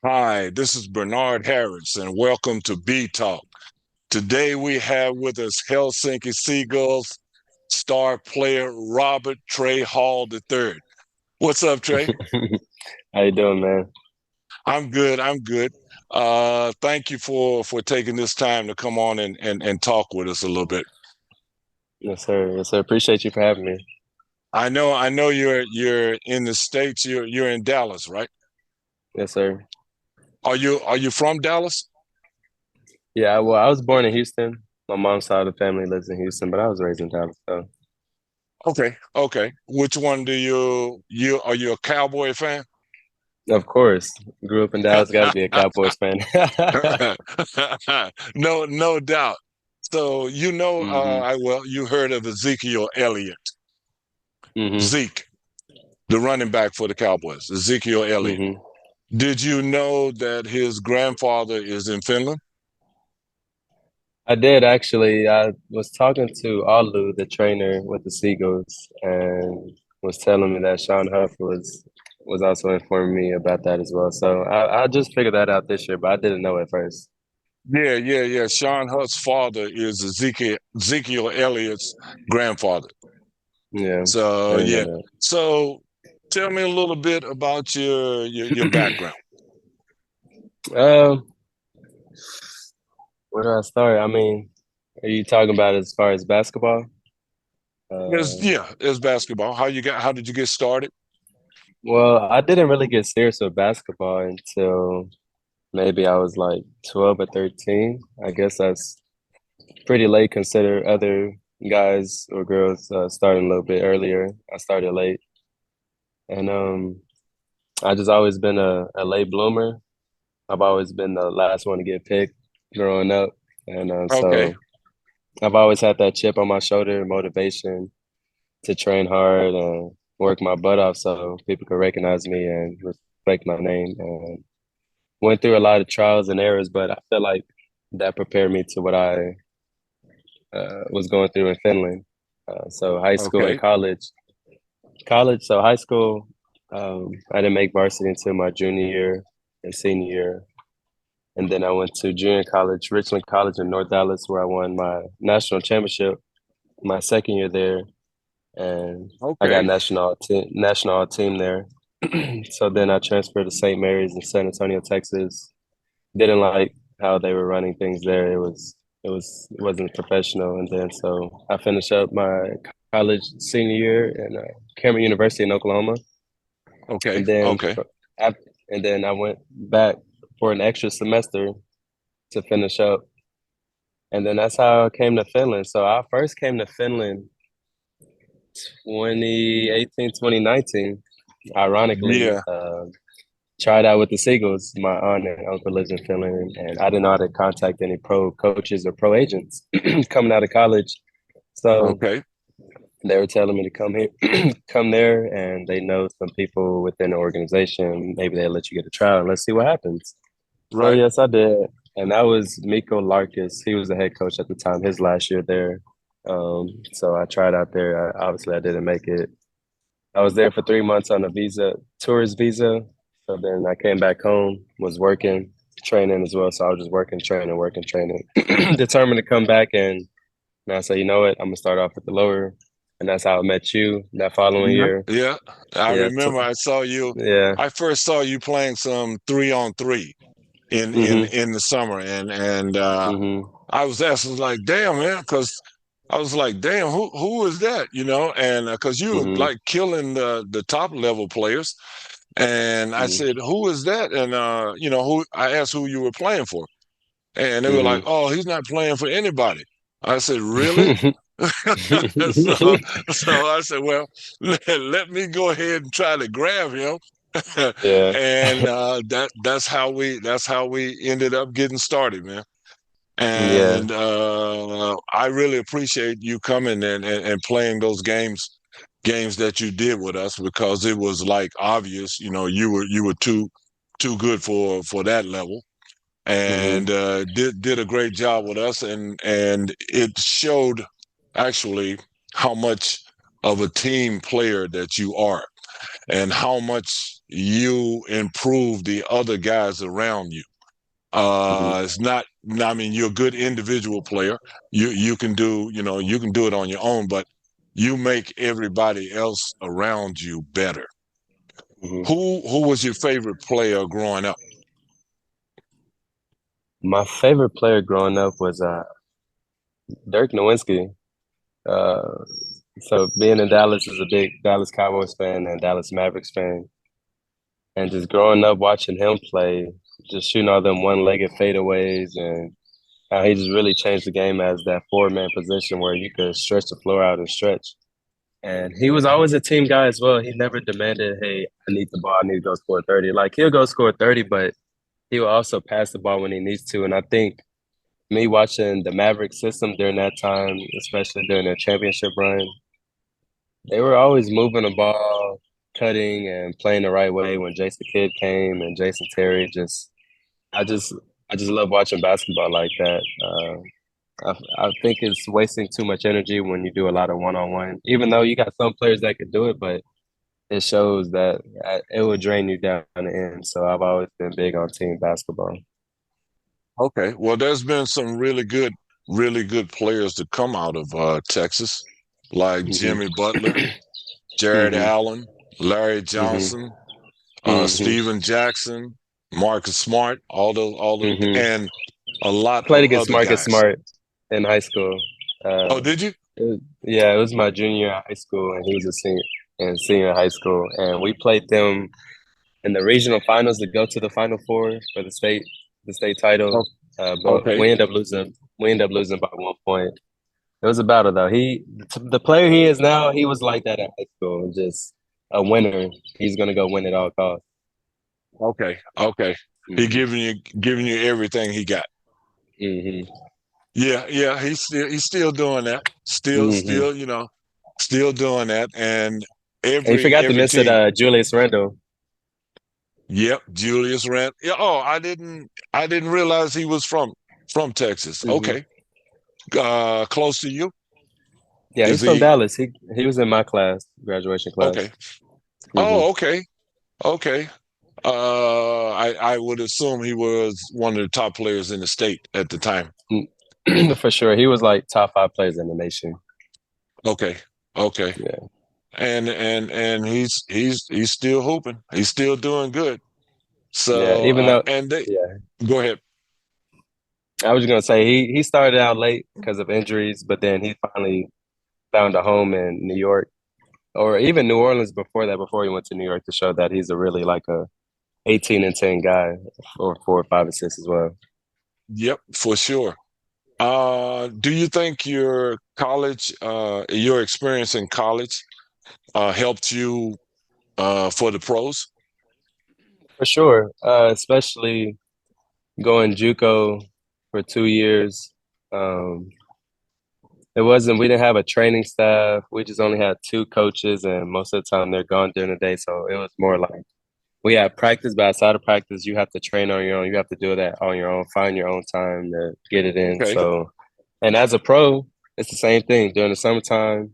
Hi, this is Bernard Harris, and welcome to Btalk. Today we have with us Helsinki Seagulls star player Robert Trey Hall III. What's up, Trey? How you doing, man? I'm good. I'm good. Thank you for taking this time to come on and talk with us a little bit. Yes, sir. Yes, sir. Appreciate you for having me. I know you're in the States. You're in Dallas, right? Yes, sir. Are you from Dallas? Yeah, well, I was born in Houston. My mom's side of the family lives in Houston, but I was raised in Dallas, so Okay, okay. Which one do you are you a Cowboy fan? of course, grew up in Dallas, got to be a Cowboys fan. No doubt. So hmm you heard of Ezekiel Elliott, hmm Zeke, the running back for the Cowboys, Ezekiel Elliott. hmm Did you know that his grandfather is in Finland? I did actually. I was talking to Alu, the trainer with the Seagulls, and was telling me that Sean Huff was also informing me about that as well. So I just figured that out this year, but I didn't know at first. Yeah. Sean Huff's father is Ezekiel Elliott's grandfather. Yeah, I So didn't know yeah. that. So tell me a little bit about your background. Um, where do I start? I mean, are you talking about as far as basketball? Uh, It's basketball. How did you get started? well, I didn't really get serious with basketball until maybe I was like 12 or 13. I guess that's pretty late consider other guys or girls starting a little bit earlier. I started late, and I just always been a late bloomer. I've always been the last one to get picked growing up, and Okay. so I've always had that chip on my shoulder, motivation to train hard and work my butt off so people could recognize me and respect my name. And went through a lot of trials and errors, but I feel like that prepared me to what I was going through in Finland. So high school and Okay. college. So high school, I didn't make varsity until my junior year and senior year. And then I went to junior college, Richland College in North Dallas, where I won my national championship my second year there, and I got Okay. national team there. So then I transferred to St. Mary's in San Antonio, Texas. Didn't like how they were running things there. It wasn't professional, and then so I finished up my college senior year in Cameron University in Oklahoma, Okay. and then Okay. after, and then I went back for an extra semester to finish up, and then that's how I came to Finland. So I first came to Finland 2018, 2019. Ironically, Yeah. tried out with the Seagulls. My aunt and uncle lives in Finland, and I didn't know how to contact any pro coaches or pro agents coming out of college. So Okay. they were telling me to come here, come there, and they know some people within the organization. Maybe they'll let you get a trial and let's see what happens. So Right. yes, I did, and that was Miko Larkis. He was the head coach at the time. His last year there. So I tried out there. Obviously, I didn't make it. I was there for 3 months on a tourist visa. So then I came back home, was working, training as well. So I was just working, training, determined to come back. And I said, you know what? I'm gonna start off with the lower, and that's how I met you that following Yeah. year. Yeah. I Yeah, remember I saw you. yeah. I first saw you playing some 3-on-3 in in hmm in the summer, and hmm I was asking like, damn man, because I was like, damn, who is that? And because you were hmm like killing the top level players, and I hmm said, who is that? And who I asked who you were playing for. And they were like, hmm "Oh, he's not playing for anybody." I said, "Really?" so, so I said, "Well, let me go ahead and try to grab him." yeah. and that's how we ended up getting started, man. Yeah. And I really appreciate you coming and playing those games that you did with us because it was like obvious, you were too good for that level and hmm did a great job with us, and it showed actually how much of a team player that you are. and how much you improve the other guys around you. Hmm. It's not. I mean, you're a good individual player. You can do. You can do it on your own, but you make everybody else around you better. Hmm. Who was your favorite player growing up? My favorite player growing up was Dirk Nowitzki. Uh, so being in Dallas is a big Dallas Cowboys fan and Dallas Mavericks fan, and just growing up watching him play, just shooting all them one-legged fadeaways, and how he just really changed the game as that four-man position where you could stretch the floor out and stretch. And he was always a team guy as well. He never demanded, "Hey, I need the ball. I need to go score 30." Like he'll go score 30, but he will also pass the ball when he needs to. And I think me watching the Maverick system during that time, especially during their championship run, they were always moving the ball, cutting and playing the right way. When Jason Kidd came and Jason Terry, I just I just love watching basketball like that. I think it's wasting too much energy when you do a lot of one on one. Even though you got some players that could do it, but it shows that it will drain you down the end. So I've always been big on team basketball. Okay. Well, there's been some really good players to come out of Texas, like Hmm. Jimmy Butler, Jared Hmm. Allen, Larry Hmm. Johnson, Hmm. Steven Jackson, Marcus Smart, Hmm. and a lot Played of against other Marcus guys. Smart in high school. Oh, Uh, did you? yeah, it was my junior year of high school, and he was a senior in high school, and we played them in the regional finals to go to the Final Four for the state title. Oh, But okay. we ended up losing. We ended up losing by 1 point. It was a battle though. The player he is now, he was like that at high school. Just a winner. He's gonna go win at all costs. Okay. Okay. He Hmm. giving you everything he got. Hmm. Yeah, yeah, he's still doing that. Hmm. Still doing that. And And you forgot to every mention team. Julius Randle. Yep, Julius Rand. Yeah, oh, I didn't realize he was from Texas. Hmm. Okay. Close to you? Yeah, Is he's from he Dallas. He was in my class, graduation class. okay? Hmm. Oh, okay. Okay. I would assume he was one of the top players in the state at the time. For sure, he was like top five players in the nation. Okay. Okay. Yeah, And he's still hooping. He's still doing good. yeah. So Even though, and they yeah, go ahead. I was gonna say he started out late because of injuries, but then he finally found a home in New York or even New Orleans before that. Before he went to New York to show that he's a really like a 18 and 10 guy or 4 or 5 assists as well. Yep, for sure. Do you think your experience in college helped you for the pros? For sure, especially going JUCO for 2 years. Um, It wasn't, we didn't have a training staff. We just only had two coaches, and most of the time they're gone during the day. So it was more like we had practice, but outside of practice, you have to train on your own. You have to do that on your own, find your own time to get it in. Okay. So, and as a pro, it's the same thing. During the summertime,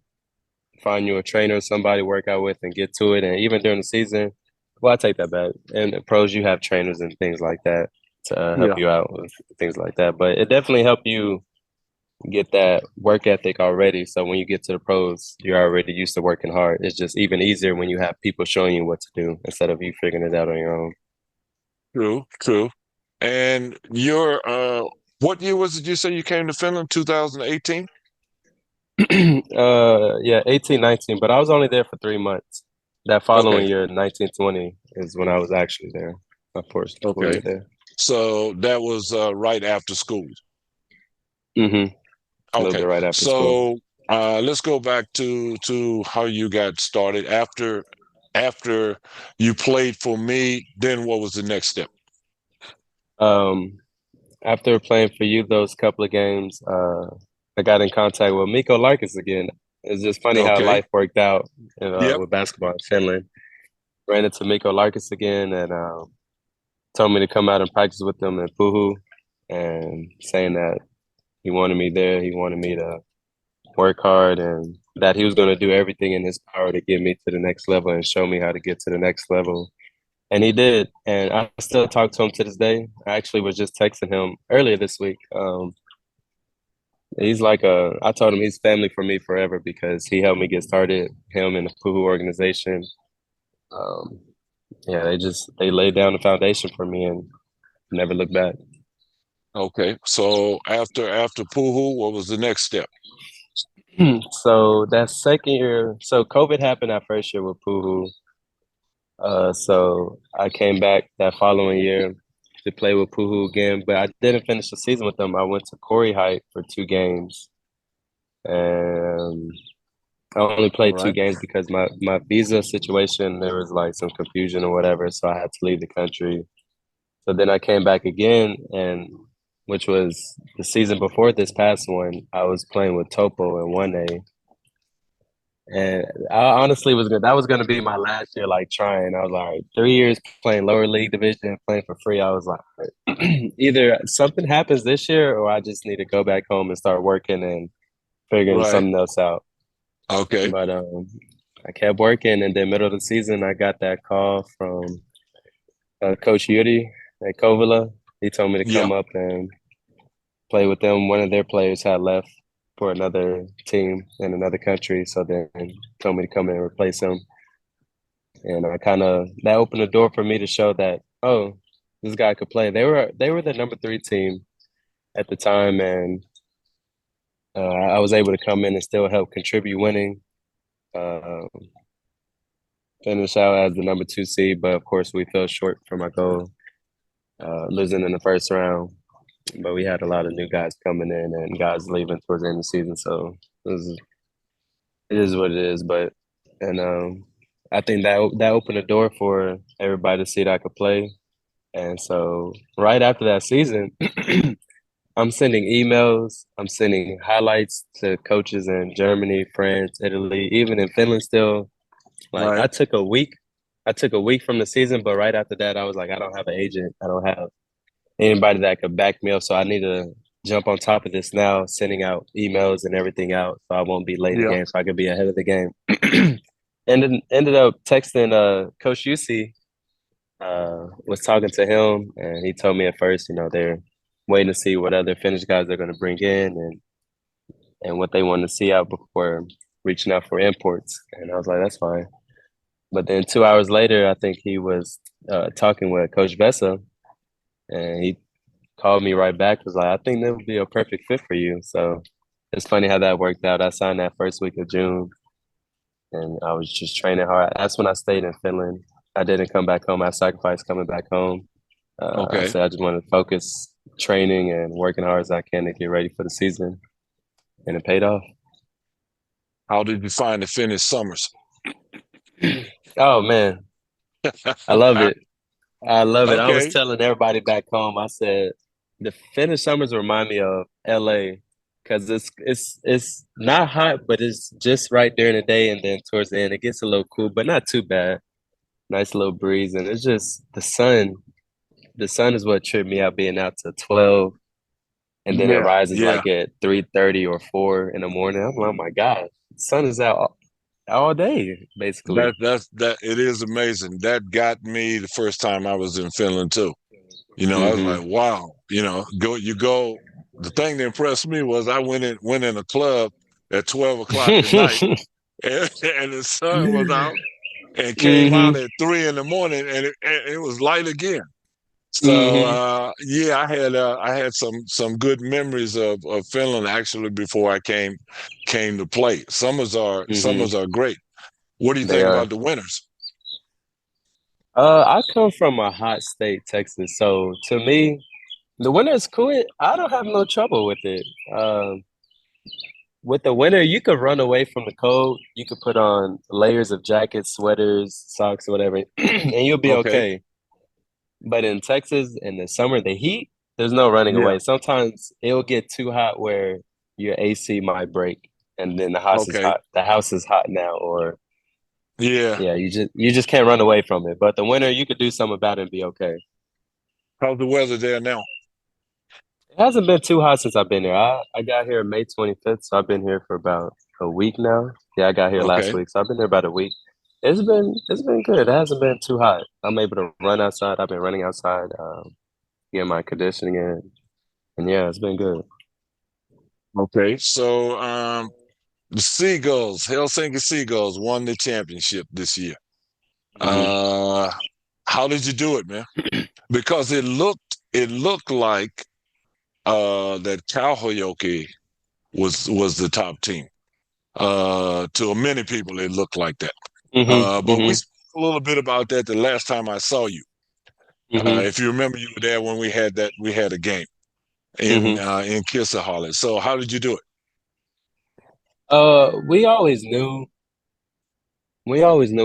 find you a trainer, somebody to work out with, and get to it. And even during the season, well, I take that back. And the pros, you have trainers and things like that to help Yeah. you out with things like that. But it definitely helped you get that work ethic already. So when you get to the pros, you're already used to working hard. It's just even easier when you have people showing you what to do instead of you figuring it out on your own. True, true. And what year was it you say you came to Finland? 2018? Yeah, 18, 19, but I was only there for 3 months. That Okay, following year, 1920, is when I was actually there, my first full okay. year there. So that was right after school. Mm-hmm. A little bit Okay. right after school. So let's go back to how you got started. After you played for me, then what was the next step? Um, After playing for you those couple of games, I got in contact with Miko Larkis again. It's just funny how Okay. life worked out Yep. with basketball in Finland. Ran into Miko Larkis again and told me to come out and practice with them in Puhu and saying that he wanted me there. He wanted me to work hard, and that he was going to do everything in his power to get me to the next level and show me how to get to the next level. And he did. And I still talk to him to this day. I actually was just texting him earlier this week. He's like I told him he's family for me forever because he helped me get started, him and the Puhu organization. Um, yeah, they laid down the foundation for me and never looked back. Okay. So after Puhu, what was the next step? So that second year, so COVID happened that first year with Puhu. So I came back that following year to play with Puhu again, but I didn't finish the season with them. I went to Corey Height for 2 games, and I only All played two right. games because my visa situation, there was like some confusion or whatever, so I had to leave the country. So then I came back again, and which was the season before this past one, I was playing with Topo in 1A. And I honestly was that was gonna be my last year like trying. I was like 3 years playing lower league division, playing for free. I was like either something happens this year or I just need to go back home and start working and figuring Right. something else out. Okay. But I kept working, and then middle of the season I got that call from Coach Yuri at Kovala. He told me to Yeah. come up and play with them. One of their players had left for another team in another country, so then told me to come in and replace him. And I kind of that opened the door for me to show that this guy could play. They were the number 3 team at the time, and I was able to come in and still help contribute winning. Uh, finish out as the number 2 seed, but of course we fell short from our goal, losing in the first round. But we had a lot of new guys coming in and guys leaving towards the end of the season, so it is what it is. But and I think that opened the door for everybody to see that I could play. And so right after that season, I'm sending emails, I'm sending highlights to coaches in Germany, France, Italy, even in Finland still. Like Right. I took a week from the season, but right after that I was like, I don't have an agent. I don't have anybody that could back me up. So I need to jump on top of this now, sending out emails and everything out so I won't be late in the Yeah. game, so I could be ahead of the game. And then ended up texting Coach UC, was talking to him, and he told me at first, they're waiting to see what other Finnish guys they're going to bring in and what they want to see out before reaching out for imports. And I was like, that's fine. But then 2 hours later, I think he was talking with Coach Bessa, and he called me right back. Was like, I think that would be a perfect fit for you. So it's funny how that worked out. I signed that first week of June, and I was just training hard. That's when I stayed in Finland. I didn't come back home. I sacrificed coming back home. I Okay. said I just want to focus training and working hard as I can to get ready for the season, and it paid off. How did you find the Finnish summers? Oh man, I love it. I love it. I was Okay. telling everybody back home. I said the Finnish summers remind me of LA because it's not hot, but it's just right during the day, and then towards the end it gets a little cool, but not too bad. Nice little breeze, and it's just the sun. The sun is what tripped me out being out to 12, and then it Yeah. rises Yeah. like at 3:30 or 4 in the morning. I'm like, oh my God, the sun is out all day, basically. That it is amazing. That got me the first time I was in Finland too. I was like, Hmm. wow, go. The thing that impressed me was I went in a club at 12 o'clock at night and the sun was out and came Hmm. out at 3 in the morning and it was light again. So Hmm. yeah, I had some good memories of Finland actually before I came to play. Summers Hmm. are great. What do you They think are. about the winters? I come from a hot state, Texas. So to me, the winter is cool. I don't have no trouble with it. With the winter, you could run away from the cold. You could put on layers of jackets, sweaters, socks, whatever, and you'll be Okay. okay. But in Texas, in the summer, the heat, there's no running Yeah. away. Sometimes it'll get too hot where your AC might break, and then the house is Okay. hot. The house is hot now, or Yeah. yeah, you just can't run away from it. But the winter, you could do something about it and be okay. How's the weather there now? It hasn't been too hot since I've been here. I got here May 25th, so I've been here for about a week now. Yeah, I got here last Okay. week, so I've been here about a week. It's been good. It hasn't been too hot. I'm able to run outside. I've been running outside, getting my conditioning in, and yeah, it's been good. Okay. So the Seagulls, Helsinki Seagulls won the championship this year. hmm Uh how did you do it, man? Because it looked like that Kauhajoki was the top team. To many people it looked like that. But we hmm spoke a little bit about that the last time I saw you. hmm If you remember, you were there when we had a game hmm in Kissahalit. So how did you do it? We always knew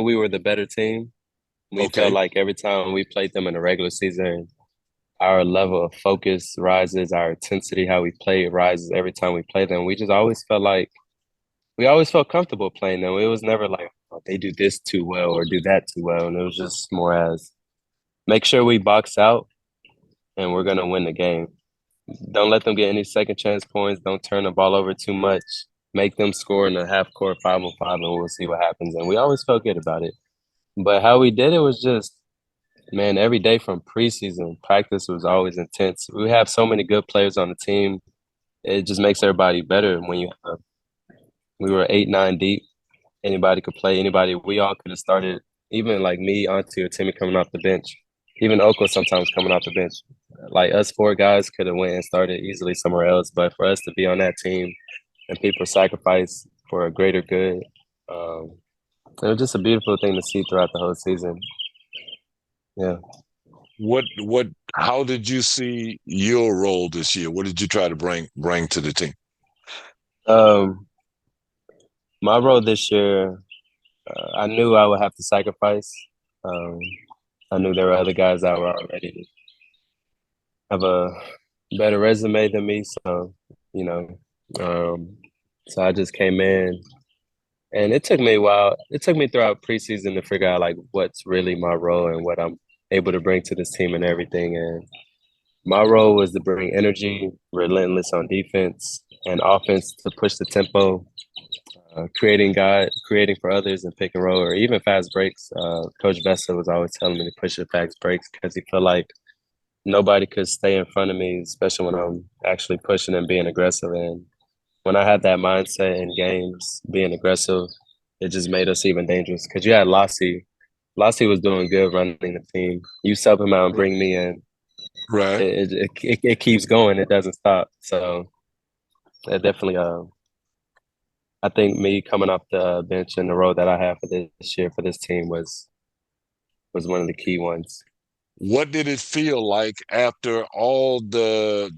we were the better team. We felt Okay. like every time we played them in the regular season, our level of focus rises, our intensity, how we play rises every time we play them. We just always felt like we always felt comfortable playing them. It was never like, oh, they do this too well or do that too well. And it was just more as make sure we box out and we're gonna win the game. Don't let them get any second chance points. Don't turn the ball over too much. Make them score in the half court 5-on-5 and we'll see what happens. And we always felt good about it. But how we did it was just, man, every day from preseason, practice was always intense. We have so many good players on the team. It just makes everybody better when you have, we were 8, 9 deep. Anybody could play. Anybody. We all could have started. Even like me, Auntie, or Timmy coming off the bench. Even Oko sometimes coming off the bench. Like us four guys could have went and started easily somewhere else, but for us to be on that team and people sacrifice for a greater good, it was just a beautiful thing to see throughout the whole season. Yeah. What how did you see your role this year? What did you try to bring to the team? Um, my role this year, I knew I would have to sacrifice. Um, I knew there were other guys that were already have a better resume than me. So, you know, um, so I just came in and it took me a while. It took me throughout preseason to figure out like what's really my role and what I'm able to bring to this team and everything. And my role was to bring energy, relentless on defense and offense to push the tempo, creating for others in pick and roll or even fast breaks. Coach Vessa was always telling me to push the fast breaks because he felt like nobody could stay in front of me, especially when I'm actually pushing and being aggressive. And when I had that mindset in games, being aggressive, it just made us even dangerous. Because you had Lassie. Lassie was doing good running the team. You sub him out and bring me in. Right. It keeps going. It doesn't stop. So it definitely, I think me coming off the bench and the role that I have for this year for this team was one of the key ones. What did it feel like after all the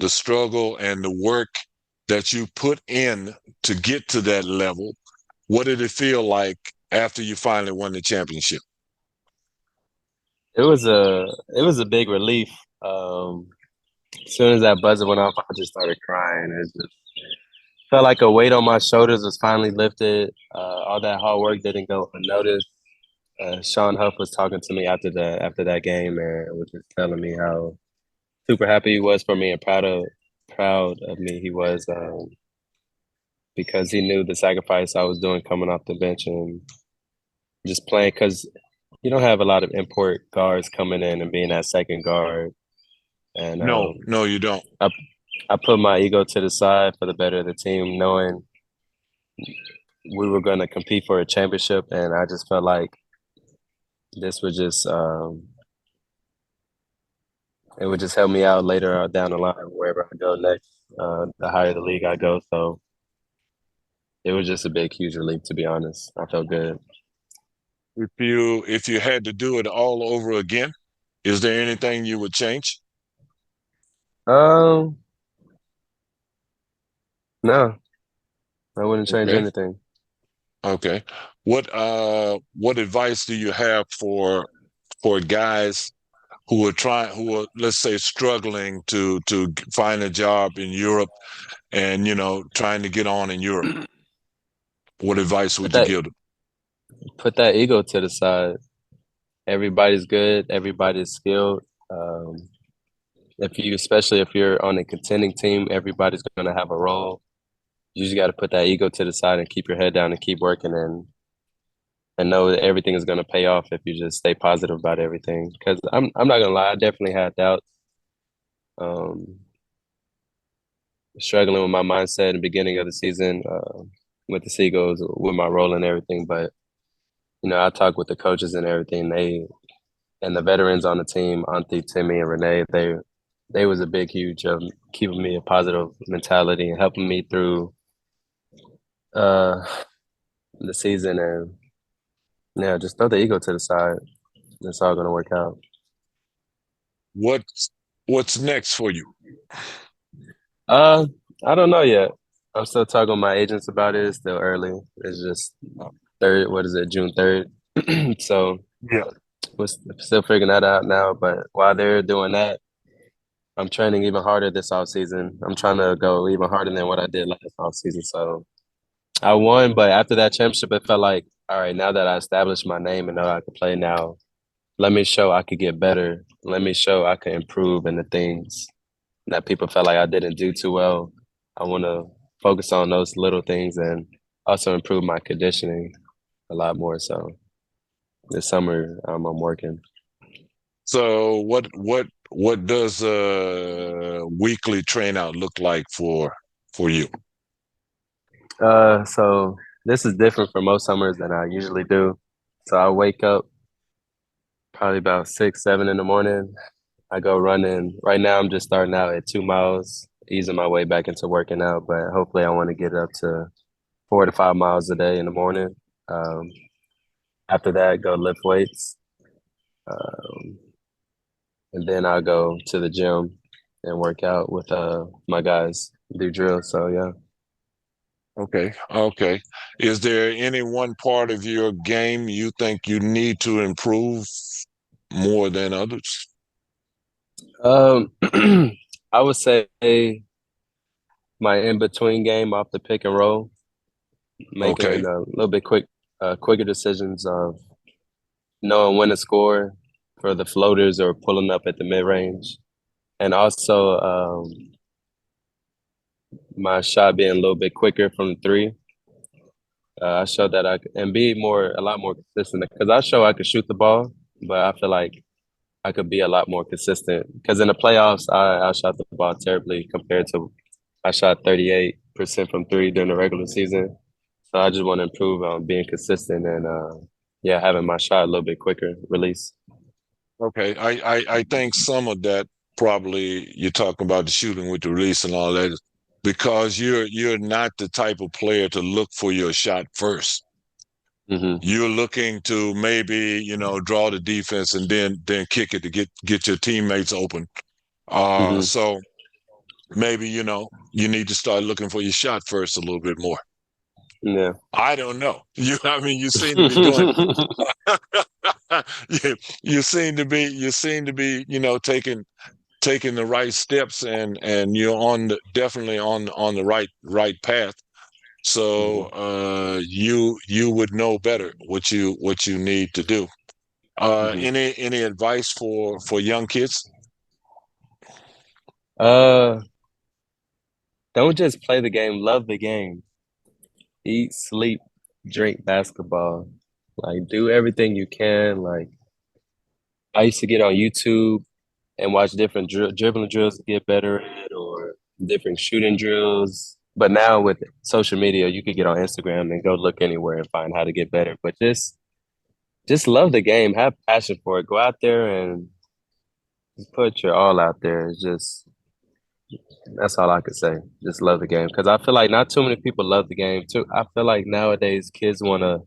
struggle and the work that you put in to get to that level? What did it feel like after you finally won the championship? It was a big relief. As soon as that buzzer went off, I just started crying. It just felt like a weight on my shoulders was finally lifted. All that hard work didn't go unnoticed. Sean Huff was talking to me after that game and was just telling me how super happy he was for me and proud of me he was because he knew the sacrifice I was doing coming off the bench and just playing because you don't have a lot of import guards coming in and being that second guard. And No, no, you don't. I I put my ego to the side for the better of the team, knowing we were going to compete for a championship, and I just felt like this would just it would just help me out later down the line wherever I go next. The higher the league I go, so it was just a big, huge relief to be honest. I felt good. If you had to do it all over again, is there anything you would change? Um, no, I wouldn't change Okay. anything. Okay. What advice do you have for guys who are, let's say, struggling to find a job in Europe and, trying to get on in Europe? What advice Put would you that give them? put that ego to the side. Everybody's good. Everybody's skilled. especially if you're on a contending team, everybody's gonna have a role. You just got to put that ego to the side and keep your head down and keep working and know that everything is gonna pay off if you just stay positive about everything. Because I'm not gonna lie, I definitely had doubts. Um, Struggling with my mindset in the beginning of the season with the Seagulls, with my role and everything. But I talk with the coaches and everything. They and the veterans on the team, Auntie, Timmy, and Renee. They was a big, huge keeping me a positive mentality and helping me through uh the season. And yeah, just throw the ego to the side. It's all gonna work out. What's next for you? Uh, I don't know yet. I'm still talking with my agents about it. It's still early. It's just third. What is it? June 3rd. So Yeah. we're still figuring that out now. But while they're doing that, I'm training even harder this off season. I'm trying to go even harder than what I did last off season. So I won, but after that championship, it felt like, all right, now that I established my name and know I can play now, let me show I could get better. Let me show I could improve in the things that people felt like I didn't do too well. I want to focus on those little things and also improve my conditioning a lot more. So this summer, I'm working. So what does a weekly train out look like for you? So this is different from most summers than I usually do. So I wake up probably about 6, 7 in the morning. I go running. Right now, I'm just starting out at 2 miles, easing my way back into working out. But hopefully, I want to get up to 4 to 5 miles a day in the morning. Um, After that, go lift weights, um, and then I'll go to the gym and work out with my guys, do drills. So yeah. Okay. Okay. Is there any one part of your game you think you need to improve more than others? Um, I would say my in between game off the pick and roll, making Okay. a little bit quicker decisions of knowing when to score for the floaters or pulling up at the mid range, and also my shot being a little bit quicker from the three. I showed that I could, and be a lot more consistent because I show I could shoot the ball, but I feel like I could be a lot more consistent because in the playoffs I shot the ball terribly compared to I shot 38% from three during the regular season. So I just want to improve on being consistent and yeah, having my shot a little bit quicker release. Okay. I think some of that probably you're talking about the shooting with the release and all that is because you're not the type of player to look for your shot first. Hmm. You're looking to maybe, draw the defense and then kick it to get your teammates open. Hmm. So maybe, you need to start looking for your shot first a little bit more. Yeah. I don't know. I mean, you seem to be doing you seem to be, taking the right steps and you're definitely on the right path. So Hmm. you would know better what you need to do. Hmm. Any advice for young kids? Uh, don't just play the game, love the game. Eat, sleep, drink basketball. Like do everything you can. Like I used to get on YouTube and watch different dribbling drills to get better at or different shooting drills. But now with social media, you could get on Instagram and go look anywhere and find how to get better. But just love the game, have passion for it. Go out there and just put your all out there. It's just that's all I could say. Just love the game because I feel like not too many people love the game too. I feel like nowadays kids want to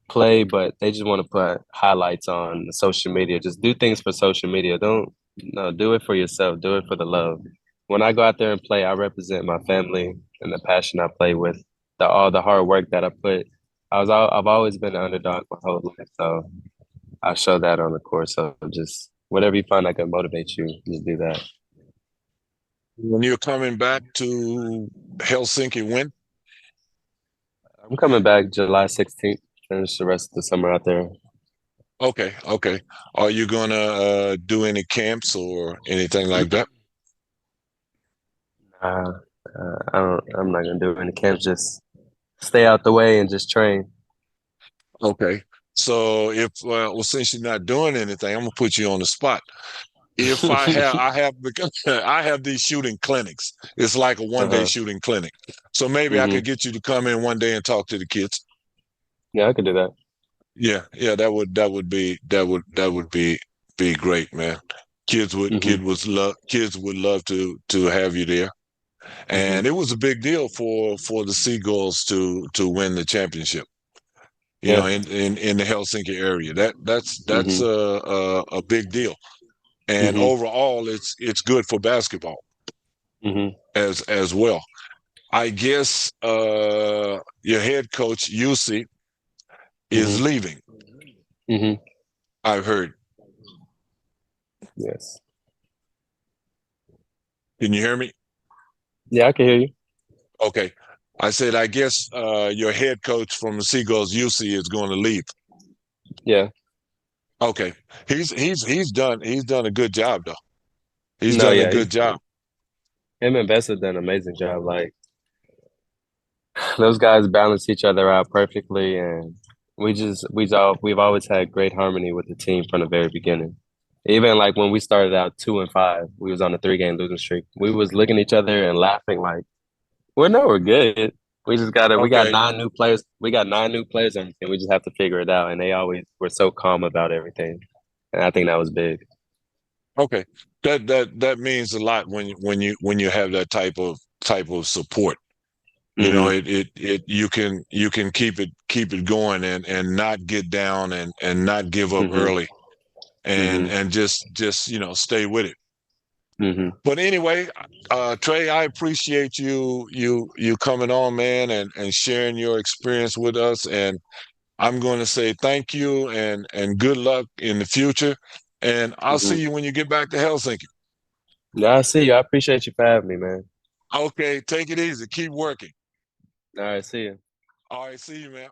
play, but they just want to put highlights on social media. Just do things for social media. Don't no, do it for yourself. Do it for the love. When I go out there and play, I represent my family and the passion I play with, all the hard work that I put. I've always been an underdog my whole life, so I show that on the course. So just whatever you find that can motivate you, just do that. When you're coming back to Helsinki, when? I'm coming back July 16th. Finish the rest of the summer out there. Okay, okay. Are you gonna do any camps or anything like that? Uh, I'm not gonna do any camps. Just stay out the way and just train. Okay. So if well, since you're not doing anything, I'm gonna put you on the spot. If I have because I have these shooting clinics. It's like a one-day Uh-huh. shooting clinic. So maybe I could Hmm. get you to come in one day and talk to the kids. Yeah, I could do that. Yeah, yeah, that would be great, man. Hmm. Kids would love to have you there. Hmm. And it was a big deal for the Seagulls to win the championship. Yeah. In the Helsinki area. That's Hmm. a big deal. And Hmm. overall, it's good for basketball Hmm. as well. I guess your head coach UC is Hmm. leaving. Hmm. I've heard. Yes. Can you hear me? Yeah, I can hear you. Okay. I said I guess your head coach from the Seagulls UC is going to leave. Yeah. Okay. He's done a good job though. He's No, done a yeah, good he's job. him and Bessa done an amazing job. Like those guys balance each other out perfectly, and we've always had great harmony with the team from the very beginning. Even like when we started out 2-5, we was on a 3-game losing streak. We was looking at each other and laughing like, "Well, no, we're good. We got Okay. 9 new players. We got 9 new players on the team. We just have to figure it out." And they always were so calm about everything, and I think that was big. Okay. That means a lot when you have that type of support. Hmm. It you can keep it going and not get down and not give up Hmm. early and Hmm. and just stay with it. Hmm. But anyway, Trey, I appreciate you coming on, man, and sharing your experience with us. And I'm going to say thank you and good luck in the future. And I'll see Hmm. you when you get back to Helsinki. Yeah, I see you. I appreciate you for having me, man. Okay, take it easy. Keep working. All right, see you. All right, see you, man.